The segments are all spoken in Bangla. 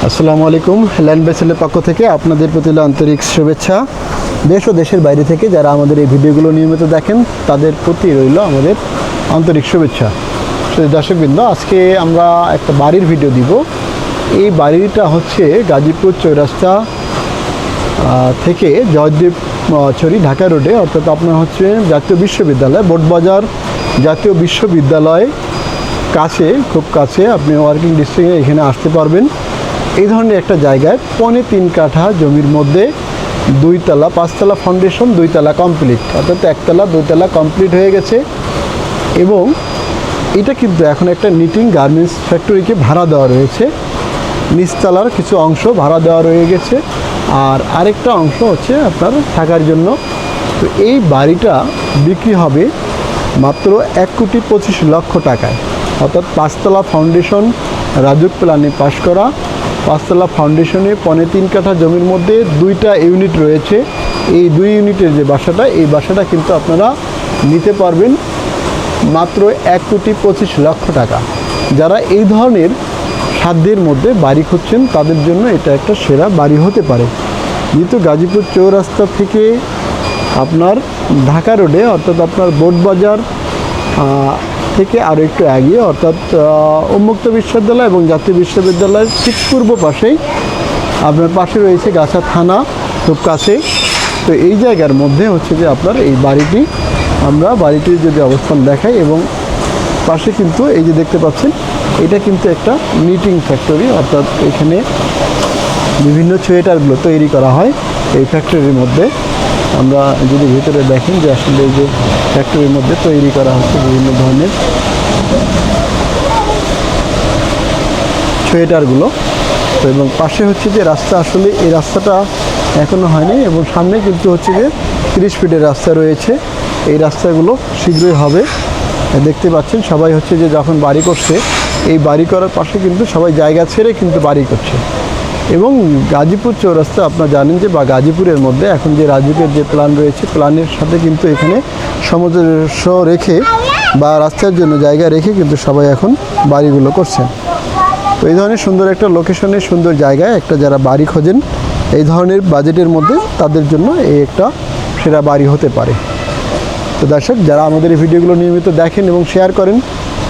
আসসালামু আলাইকুম। ল্যান্ড বেসেলের পক্ষ থেকে আপনাদের প্রতি আন্তরিক শুভেচ্ছা। দেশ ও দেশের বাইরে থেকে যারা আমাদের এই ভিডিওগুলো নিয়মিত দেখেন তাদের প্রতি রইল আমাদের আন্তরিক শুভেচ্ছা। দর্শকবৃন্দ, আজকে আমরা একটা বাড়ির ভিডিও দিব। এই বাড়িটা হচ্ছে গাজীপুর চৌরাস্তা থেকে জয়দ্বীপ ছড়ি ঢাকা রোডে, অর্থাৎ আপনার হচ্ছে জাতীয় বিশ্ববিদ্যালয় বোটবাজার জাতীয় বিশ্ববিদ্যালয় কাছে, খুব কাছে আপনি ওয়ার্কিং ডিস্ট্রিক্টে এখানে আসতে পারবেন। এই ধরনের একটা জায়গায় 3.25 কাঠা জমির মধ্যে 2 তলা 5 তলা ফাউন্ডেশন, 2 তলা কমপ্লিট, অর্থাৎ 1 তলা 2 তলা কমপ্লিট হয়ে গেছে। এবং এটা কিন্তু এখন একটা নিটিং গার্মেন্টস ফ্যাক্টরিকে ভাড়া দেওয়া রয়েছে। নিচতলার কিছু অংশ ভাড়া দেওয়া রয়ে গেছে, আর আরেকটা অংশ হচ্ছে আপনার থাকার জন্য। তো এই বাড়িটা বিক্রি হবে মাত্র 1,25,00,000 টাকায়, অর্থাৎ 5 তলা ফাউন্ডেশন রাজুক প্ল্যানে পাশ করা। 5 তলা ফাউন্ডেশনে 3.25 কাঠা জমির মধ্যে 2টা ইউনিট রয়েছে। এই 2 ইউনিটের যে বাসাটা, এই বাসাটা কিন্তু আপনারা নিতে পারবেন মাত্র 1,25,00,000 টাকা। যারা এই ধরনের সাধ্যের মধ্যে বাড়ি খুঁজছেন তাদের জন্য এটা একটা সেরা বাড়ি হতে পারে। যেহেতু গাজীপুর চৌরাস্তা থেকে আপনার ঢাকা রোডে, অর্থাৎ আপনার বোটবাজার থেকে আরও একটু এগিয়ে, অর্থাৎ উন্মুক্ত বিশ্ববিদ্যালয় এবং জাতীয় বিশ্ববিদ্যালয়ের ঠিক পূর্ব পাশেই আপনার পাশে রয়েছে গাছা থানা, খুব কাছে। তো এই জায়গার মধ্যে হচ্ছে যে আপনার এই বাড়িটি, আমরা বাড়িটির যদি অবস্থান দেখাই, এবং পাশে কিন্তু এই যে দেখতে পাচ্ছেন, এটা কিন্তু একটা নিটিং ফ্যাক্টরি, অর্থাৎ এখানে বিভিন্ন সোয়েটারগুলো তৈরি করা হয় এই ফ্যাক্টরির মধ্যে। আমরা যদি ভিতরে দেখেন যে আসলে এই যে ফ্যাক্টরির মধ্যে তৈরি করা হচ্ছে বিভিন্ন ধরনের সোয়েটারগুলো। তো এবং পাশে হচ্ছে যে রাস্তা, আসলে এই রাস্তাটা এখনও হয়নি, এবং সামনে কিন্তু হচ্ছে যে 30 ফিটের রাস্তা রয়েছে। এই রাস্তাগুলো শীঘ্রই হবে। দেখতে পাচ্ছেন সবাই হচ্ছে যে যখন বাড়ি করছে, এই বাড়ি করার পাশে কিন্তু সবাই জায়গা ছেড়ে কিন্তু বাড়ি করছে। এবং গাজীপুর চৌরাস্তা আপনারা জানেন যে, বা গাজীপুরের মধ্যে এখন যে রাজুকের যে প্ল্যান রয়েছে, প্ল্যানের সাথে কিন্তু এখানে সামঞ্জস্য রেখে বা রাস্তার জন্য জায়গা রেখে কিন্তু সবাই এখন বাড়িগুলো করছেন। তো এই ধরনের সুন্দর একটা লোকেশনে, সুন্দর জায়গায় একটা যারা বাড়ি খোঁজেন এই ধরনের বাজেটের মধ্যে, তাদের জন্য এই একটা সেরা বাড়ি হতে পারে। তো দর্শক, যারা আমাদের এই ভিডিওগুলো নিয়মিত দেখেন এবং শেয়ার করেন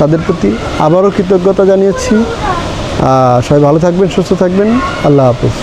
তাদের প্রতি আবারও কৃতজ্ঞতা জানিয়েছি। সবাই ভালো থাকবেন, সুস্থ থাকবেন। আল্লাহ হাফেজ।